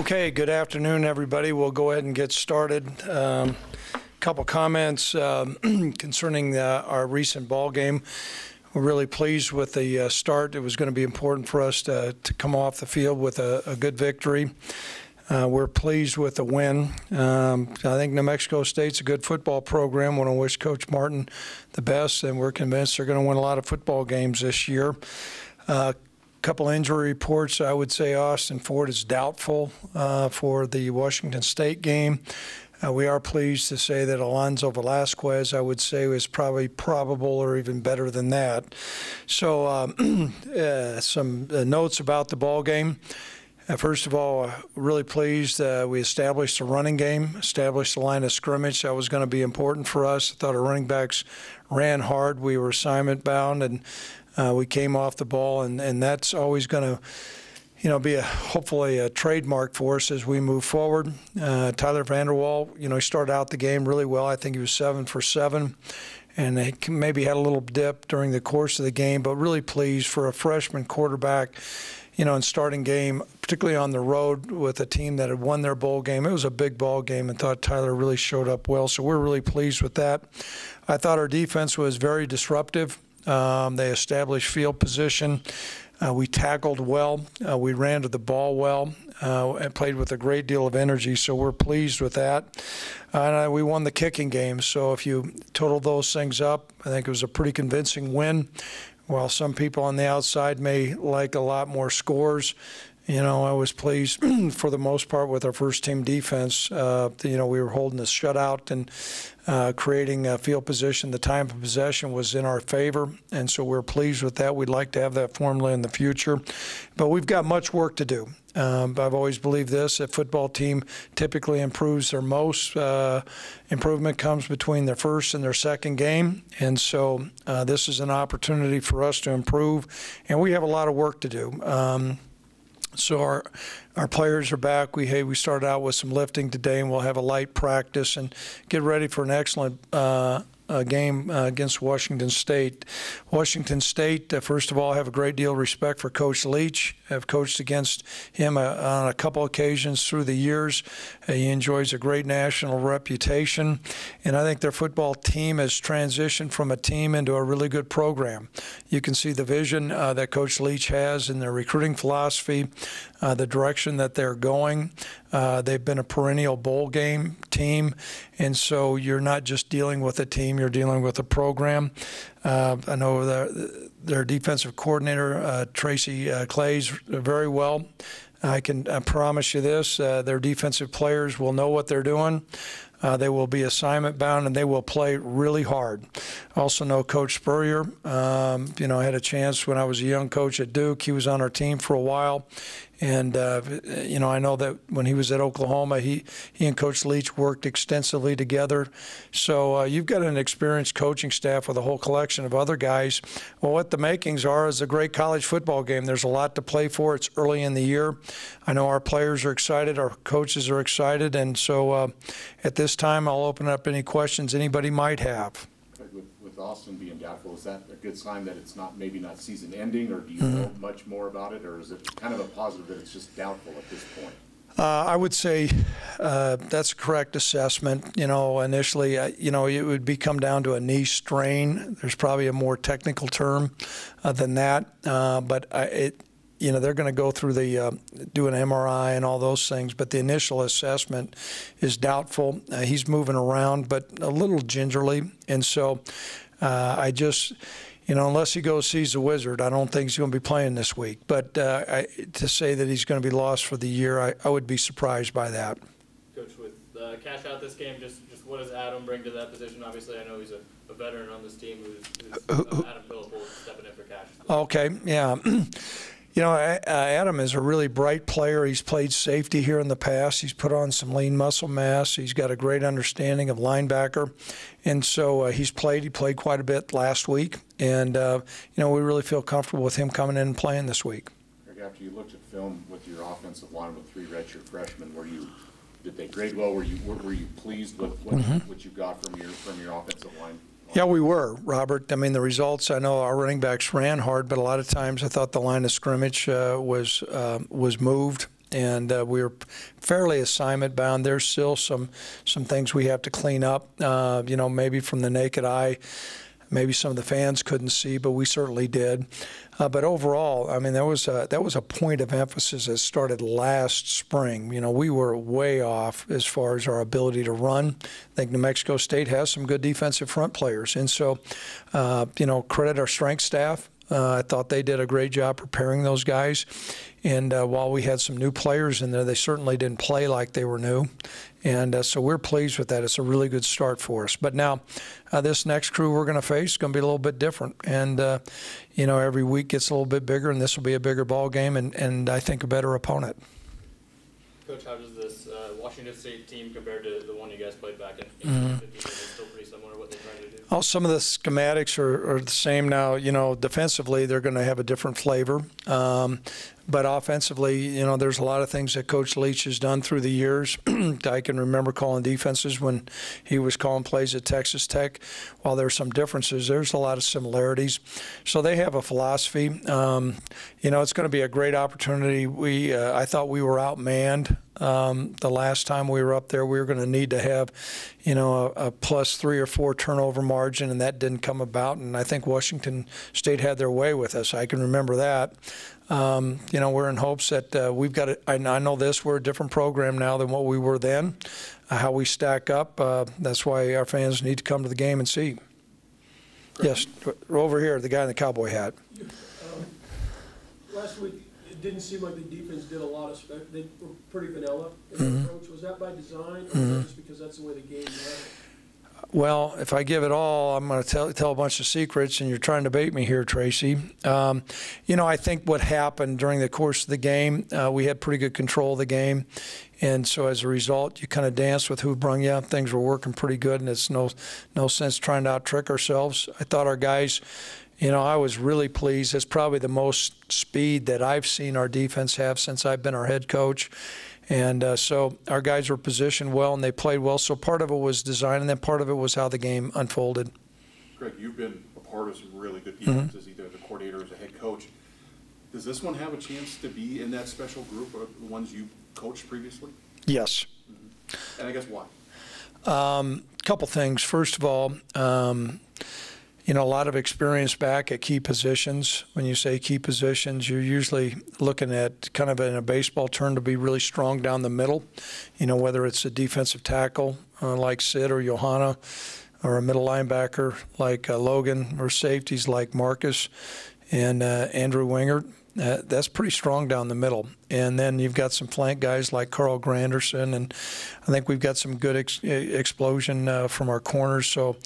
Okay, good afternoon, everybody. We'll go ahead and get started. Couple comments concerning our recent ball game. We're really pleased with the start. It was going to be important for us to come off the field with a good victory. We're pleased with the win. I think New Mexico State's a good football program. Want to wish Coach Martin the best, and we're convinced they're going to win a lot of football games this year. Couple injury reports. I would say Austin Ford is doubtful for the Washington State game. We are pleased to say that Alonzo Velasquez, I would say, was probably probable or even better than that. So some notes about the ball game. First of all, really pleased we established a running game, established a line of scrimmage. That was going to be important for us. I thought our running backs ran hard. We were assignment bound, and we came off the ball, and that's always going to, be hopefully a trademark for us as we move forward. Tyler Vanderwall, he started out the game really well. I think he was 7 for 7, and he maybe had a little dip during the course of the game, but really pleased for a freshman quarterback, in starting game, particularly on the road with a team that had won their bowl game. It was a big ball game, and thought Tyler really showed up well, so we're really pleased with that. I thought our defense was very disruptive. They established field position. We tackled well. We ran to the ball well and played with a great deal of energy, so we're pleased with that. And we won the kicking game, so if you total those things up, I think it was a pretty convincing win. While some people on the outside may like a lot more scores, I was pleased for the most part with our first-team defense. We were holding a shutout and creating a field position. The time of possession was in our favor, and so we're pleased with that. We'd like to have that formula in the future. But we've got much work to do. I've always believed this. A football team typically improves their most. Improvement comes between their first and their second game, and so this is an opportunity for us to improve, and we have a lot of work to do. So our players are back. We started out with some lifting today, and we'll have a light practice and get ready for an excellent game against Washington State. Washington State, first of all, I have a great deal of respect for Coach Leach. I've coached against him on a couple occasions through the years. He enjoys a great national reputation, and I think their football team has transitioned from a team into a really good program. You can see the vision that Coach Leach has in their recruiting philosophy, the direction that they're going. They've been a perennial bowl game team, and so you're not just dealing with a team, you're dealing with a program. I know their defensive coordinator, Tracy Clays, very well. I can promise you this, their defensive players will know what they're doing. They will be assignment bound, and they will play really hard. I also know Coach Spurrier. I had a chance when I was a young coach at Duke. He was on our team for a while. And, I know that when he was at Oklahoma, he and Coach Leach worked extensively together. So you've got an experienced coaching staff with a whole collection of other guys. Well, what the makings are is a great college football game. There's a lot to play for. It's early in the year. I know our players are excited. Our coaches are excited. And so at this time, I'll open up any questions anybody might have. With Austin being doubtful, is that a good sign that it's maybe not season ending, or do you know much more about it, or is it kind of a positive that it's just doubtful at this point? I would say that's a correct assessment. Initially, it would come down to a knee strain. There's probably a more technical term than that, but they're going to go through do an MRI and all those things, but the initial assessment is doubtful. He's moving around, but a little gingerly, and so I just, unless he goes sees the wizard, I don't think he's going to be playing this week. But to say that he's going to be lost for the year, I would be surprised by that. Coach, with cash out this game, just what does Adam bring to that position? Obviously, I know he's a veteran on this team who's Adam Phillippool stepping in for cash. Okay, yeah. Adam is a really bright player. He's played safety here in the past. He's put on some lean muscle mass. He's got a great understanding of linebacker. And so he played quite a bit last week. And, we really feel comfortable with him coming in and playing this week. Greg, after you looked at film with your offensive line with 3 redshirt freshmen, did they grade well? Were you pleased with what you got from your offensive line? Yeah, we were, Robert. I mean, the results, I know our running backs ran hard, but a lot of times I thought the line of scrimmage was moved. and we're fairly assignment bound. There's still some things we have to clean up, maybe from the naked eye. Maybe some of the fans couldn't see, but we certainly did. But overall, I mean, that was a point of emphasis that started last spring. We were way off as far as our ability to run. I think New Mexico State has some good defensive front players. And so, credit our strength staff. I thought they did a great job preparing those guys. And while we had some new players in there, they certainly didn't play like they were new. And so we're pleased with that. It's a really good start for us. But now this next crew we're going to face is going to be a little bit different. And, every week gets a little bit bigger, and this will be a bigger ball game and I think a better opponent. Coach, how does this Washington State team compare to the one you guys played back in 2015? Is it still pretty similar what they're trying to do? Oh, some of the schematics are the same now. Defensively, they're going to have a different flavor. But offensively, there's a lot of things that Coach Leach has done through the years. I can remember calling defenses when he was calling plays at Texas Tech. While there are some differences, there's a lot of similarities. So they have a philosophy. It's going to be a great opportunity. I thought we were outmanned. The last time we were up there, we were going to need to have, a plus 3 or 4 turnover margin, and that didn't come about. And I think Washington State had their way with us. I can remember that. We're in hopes that we've got it. I know this. We're a different program now than what we were then. How we stack up. That's why our fans need to come to the game and see. Yes, we're over here, the guy in the cowboy hat. Last week, it didn't seem like the defense did a lot of they were pretty vanilla in their approach. Was that by design, or was that just because that's the way the game went? Well, if I give it all, I'm going to tell a bunch of secrets, and you're trying to bait me here, Tracy. I think what happened during the course of the game, we had pretty good control of the game, and so as a result, you kind of danced with who brung you. Things were working pretty good, and it's no sense trying to out-trick ourselves. I thought our guys, I was really pleased. It's probably the most speed that I've seen our defense have since I've been our head coach. And so our guys were positioned well, and they played well. So part of it was design, and then part of it was how the game unfolded. Greg, you've been a part of some really good defenses, either the coordinator or as a head coach. Does this one have a chance to be in that special group of the ones you coached previously? Yes. And I guess why? Couple things. First of all, a lot of experience back at key positions. When you say key positions, you're usually looking at kind of in a baseball term to be really strong down the middle, whether it's a defensive tackle like Sid or Johanna, or a middle linebacker like Logan, or safeties like Marcus and Andrew Wingert. That's pretty strong down the middle. And then you've got some flank guys like Carl Granderson, and I think we've got some good explosion from our corners. So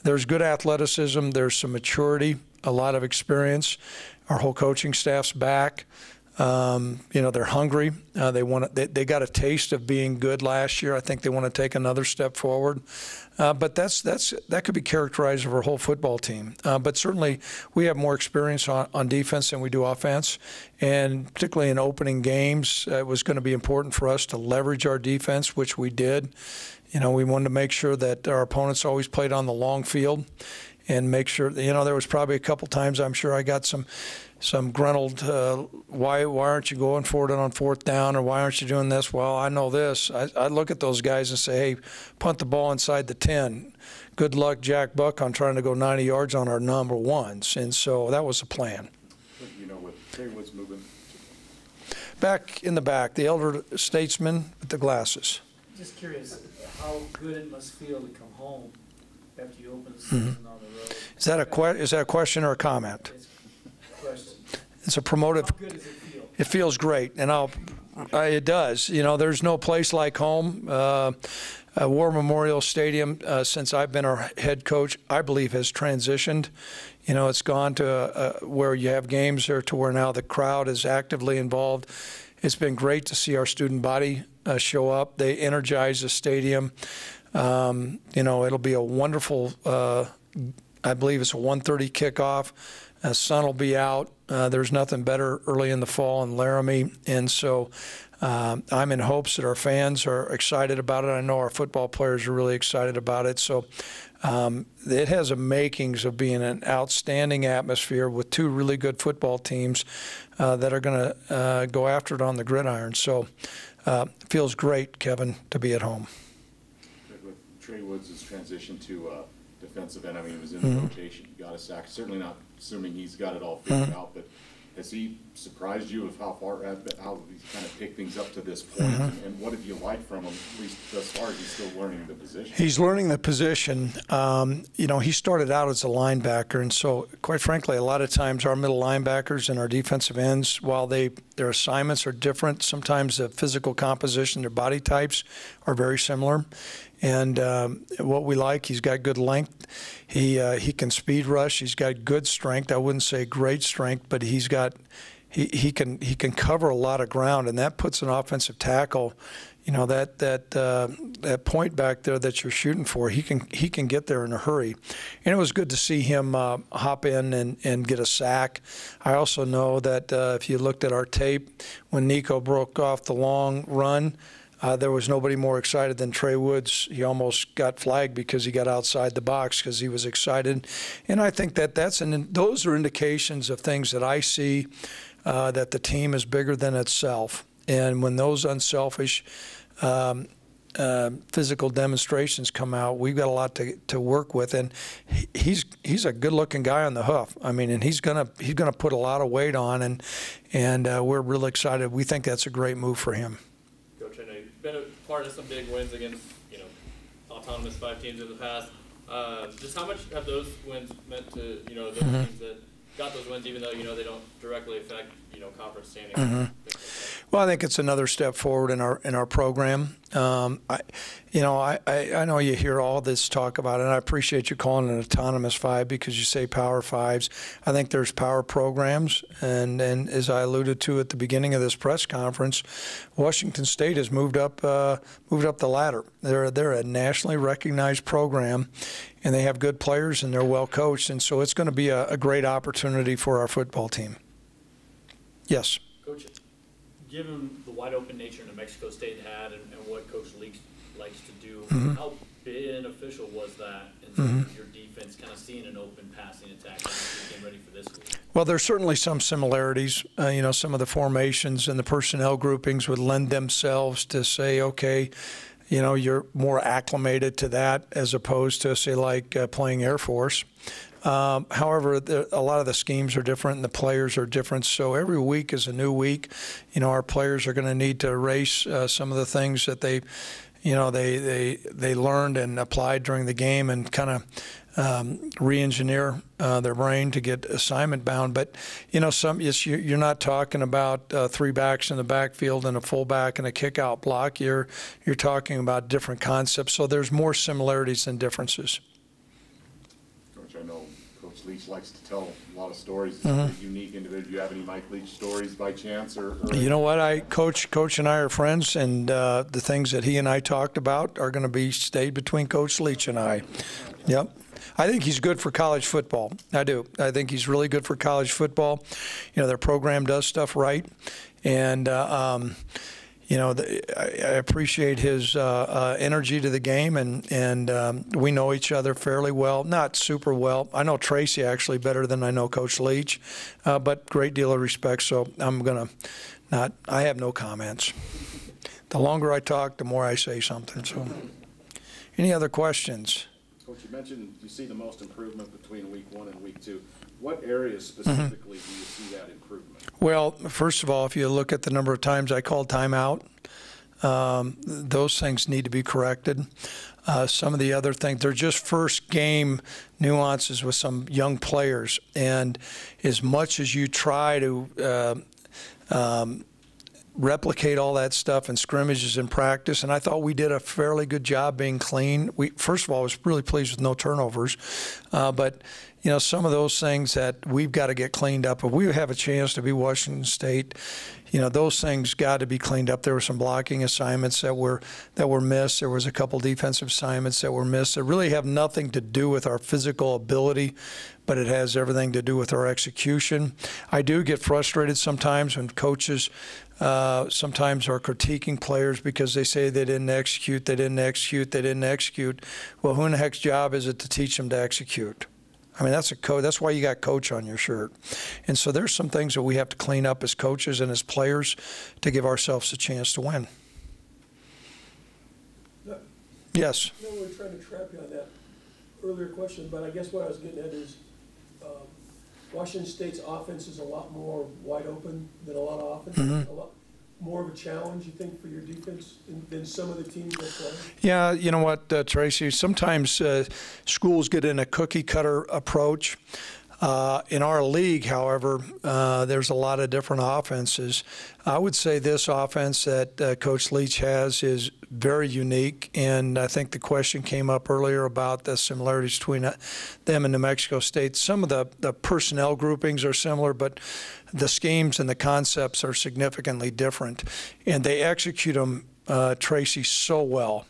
there's good athleticism, there's some maturity, a lot of experience. Our whole coaching staff's back. They're hungry. They got a taste of being good last year. I think they want to take another step forward. But that could be characterized of our whole football team. But certainly we have more experience on defense than we do offense. And particularly in opening games, it was going to be important for us to leverage our defense, which we did. We wanted to make sure that our opponents always played on the long field and make sure, there was probably a couple times I'm sure I got some gruntled, why aren't you going for it on 4th down, or why aren't you doing this? Well, I know this. I look at those guys and say, hey, punt the ball inside the 10. Good luck, Jack Buck, on trying to go 90 yards on our number ones. And so that was the plan. With Terry Woods moving back in the back, the elder statesman with the glasses. Just curious how good it must feel to come home after you open the season on the road. Is that a question or a comment? It's a question. It's a promotive. How good does it feel? It feels great, and it does. There's no place like home. War Memorial Stadium, since I've been our head coach, I believe has transitioned. It's gone to where you have games or to where now the crowd is actively involved. It's been great to see our student body show up. They energize the stadium. It'll be a wonderful, I believe it's a 1:30 kickoff. Sun will be out. There's nothing better early in the fall in Laramie, and so I'm in hopes that our fans are excited about it. I know our football players are really excited about it. So it has the makings of being an outstanding atmosphere with two really good football teams that are going to go after it on the gridiron. So it feels great, Kevin, to be at home. With Trey Woods' transition to defensive end, I mean, he was in the rotation. He got a sack. Certainly not assuming he's got it all figured out, but has he surprised you of how he's kind of picked things up to this point? And what have you liked from him, at least thus far? He's still learning the position. He's learning the position. You know, he started out as a linebacker, and so quite frankly, a lot of times our middle linebackers and our defensive ends, while their assignments are different, sometimes the physical composition, their body types are very similar. And what we like, he's got good length. He can speed rush. He's got good strength. I wouldn't say great strength, but he can cover a lot of ground, and that puts an offensive tackle. You know, that point back there that you're shooting for, he can get there in a hurry. And it was good to see him hop in and get a sack. I also know that if you looked at our tape, when Nico broke off the long run, there was nobody more excited than Trey Woods. He almost got flagged because he got outside the box because he was excited. And I think that those are indications of things that I see, that the team is bigger than itself. And when those unselfish physical demonstrations come out, we've got a lot to work with. And he's a good-looking guy on the hoof. I mean, and he's gonna put a lot of weight on, and we're really excited. We think that's a great move for him. Coach, I know you've been a part of some big wins against, you know, autonomous 5 teams in the past. Just how much have those wins meant to, you know, those teams that got those wins, even though, you know, they don't directly affect, you know, conference standing? Well, I think it's another step forward in our program. I know you hear all this talk about it, and I appreciate you calling it an autonomous 5 because you say Power 5s. I think there's power programs, and as I alluded to at the beginning of this press conference, Washington State has moved up the ladder. They're a nationally recognized program, and they have good players, and they're well coached, and so it's going to be a great opportunity for our football team. Yes. Coach, given the wide open nature New Mexico State had and what Coach Leach likes to do, how beneficial was that in terms of your defense kind of seeing an open passing attack and getting ready for this week? Well, there's certainly some similarities. You know, some of the formations and the personnel groupings would lend themselves to say, okay, you know, you're more acclimated to that as opposed to, say, like playing Air Force. However, a lot of the schemes are different and the players are different. So every week is a new week. You know, our players are going to need to erase some of the things that they learned and applied during the game and kind of re-engineer their brain to get assignment bound. But, you know, you're not talking about 3 backs in the backfield and a fullback and a kick-out block. You're talking about different concepts. So there's more similarities than differences. I know Coach Leach likes to tell a lot of stories. He's a unique individual. Do you have any Mike Leach stories by chance? Or you know what? Coach and I are friends, and the things that he and I talked about are going to be stayed between Coach Leach and I. Yep. I think he's good for college football. I do. I think he's really good for college football. You know, their program does stuff right, and you know, I appreciate his energy to the game, and we know each other fairly well, not super well. I know Tracy actually better than I know Coach Leach, but great deal of respect. So I have no comments. The longer I talk, the more I say something. So, any other questions? Coach, you mentioned you see the most improvement between week 1 and week 2. What areas specifically do you see that improvement? Well, first of all, if you look at the number of times I called timeout, those things need to be corrected. Some of the other things, they're just first game nuances with some young players. And as much as you try to replicate all that stuff in scrimmages in practice, and I thought we did a fairly good job being clean. First of all, I was really pleased with no turnovers, but you know, some of those things that we've got to get cleaned up. If we have a chance to be Washington State, you know, those things got to be cleaned up. There were some blocking assignments that were missed. There was a couple defensive assignments that were missed that really have nothing to do with our physical ability, but it has everything to do with our execution. I do get frustrated sometimes when coaches sometimes are critiquing players because they say they didn't execute, they didn't execute, they didn't execute. Well, who in the heck's job is it to teach them to execute? I mean, that's why you got coach on your shirt. And so there's some things that we have to clean up as coaches and as players to give ourselves a chance to win. Yes? No, we're trying to trap you on that earlier question, but I guess what I was getting at is Washington State's offense is a lot more wide open than a lot of offense. Mm-hmm. A lot more of a challenge, you think, for your defense than some of the teams that play? Yeah, you know what, Tracy, sometimes schools get in a cookie-cutter approach. In our league, however, there's a lot of different offenses. I would say this offense that Coach Leach has is very unique, and I think the question came up earlier about the similarities between them and New Mexico State. Some of the personnel groupings are similar, but the schemes and the concepts are significantly different, and they execute them, Tracy, so well.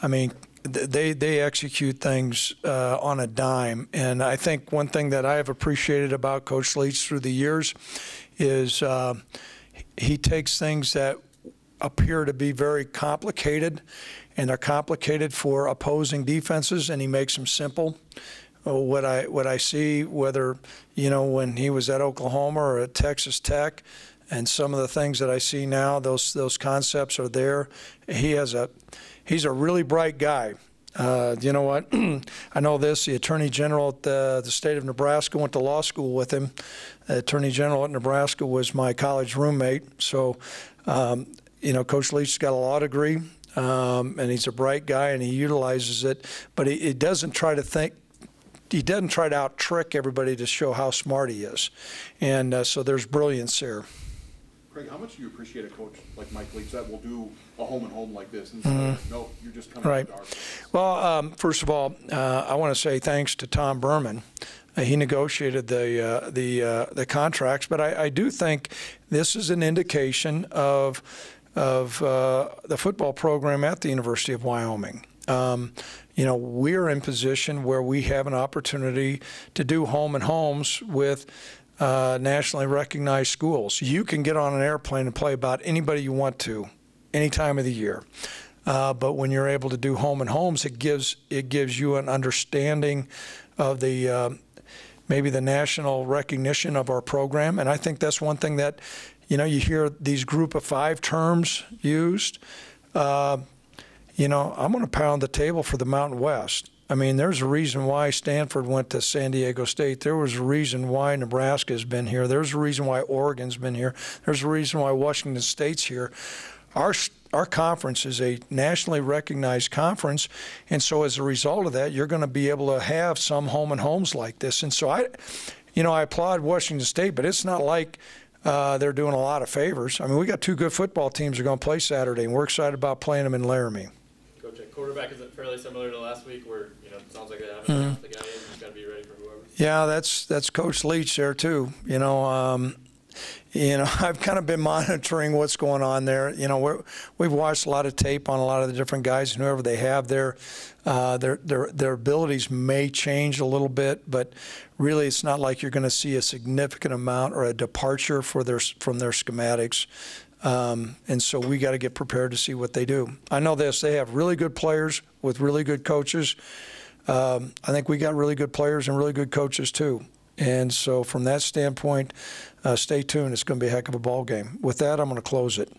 I mean, they execute things on a dime. And I think one thing that I have appreciated about Coach Leach through the years is he takes things that appear to be very complicated, and they're complicated for opposing defenses, and he makes them simple. What I see, whether, you know, when he was at Oklahoma or at Texas Tech, and some of the things that I see now, those concepts are there. He's a really bright guy. You know what? I know this. The Attorney General at the state of Nebraska went to law school with him. The Attorney General at Nebraska was my college roommate. So, you know, Coach Leach's got a law degree, and he's a bright guy, and he utilizes it. But he doesn't try to think. He doesn't try to out-trick everybody to show how smart he is. And so there's brilliance there. Craig, how much do you appreciate a coach like Mike Leach that will do a home-and-home like this and say, no, you're just coming right. dark? Well, first of all, I want to say thanks to Tom Berman. He negotiated the contracts, but I do think this is an indication of the football program at the University of Wyoming. You know, we're in position where we have an opportunity to do home-and-homes with nationally recognized schools. You can get on an airplane and play about anybody you want to, any time of the year. But when you're able to do home-and-homes, it gives you an understanding of the maybe the national recognition of our program. And I think that's one thing that, you know, you hear these group of 5 terms used. You know, I'm going to pound the table for the Mountain West. I mean, there's a reason why Stanford went to San Diego State. There was a reason why Nebraska's been here. There's a reason why Oregon's been here. There's a reason why Washington State's here. Our conference is a nationally recognized conference, and so as a result of that, you're going to be able to have some home-and-homes like this. And so I applaud Washington State, but it's not like they're doing a lot of favors. I mean, we got 2 good football teams that are going to play Saturday, and we're excited about playing them in Laramie. Coach, at quarterback, is it fairly similar to last week where, you know, it sounds like they haven't announced the guy in, you just got to be ready for whoever? Yeah, that's Coach Leach there too. You know, I've kind of been monitoring what's going on there. You know, we've watched a lot of tape on a lot of the different guys, and whoever they have there, their abilities may change a little bit, but really it's not like you're going to see a significant amount or a departure from their schematics. And so we got to get prepared to see what they do. I know this, they have really good players with really good coaches. I think we got really good players and really good coaches too. And so from that standpoint, stay tuned. It's going to be a heck of a ball game. With that, I'm going to close it.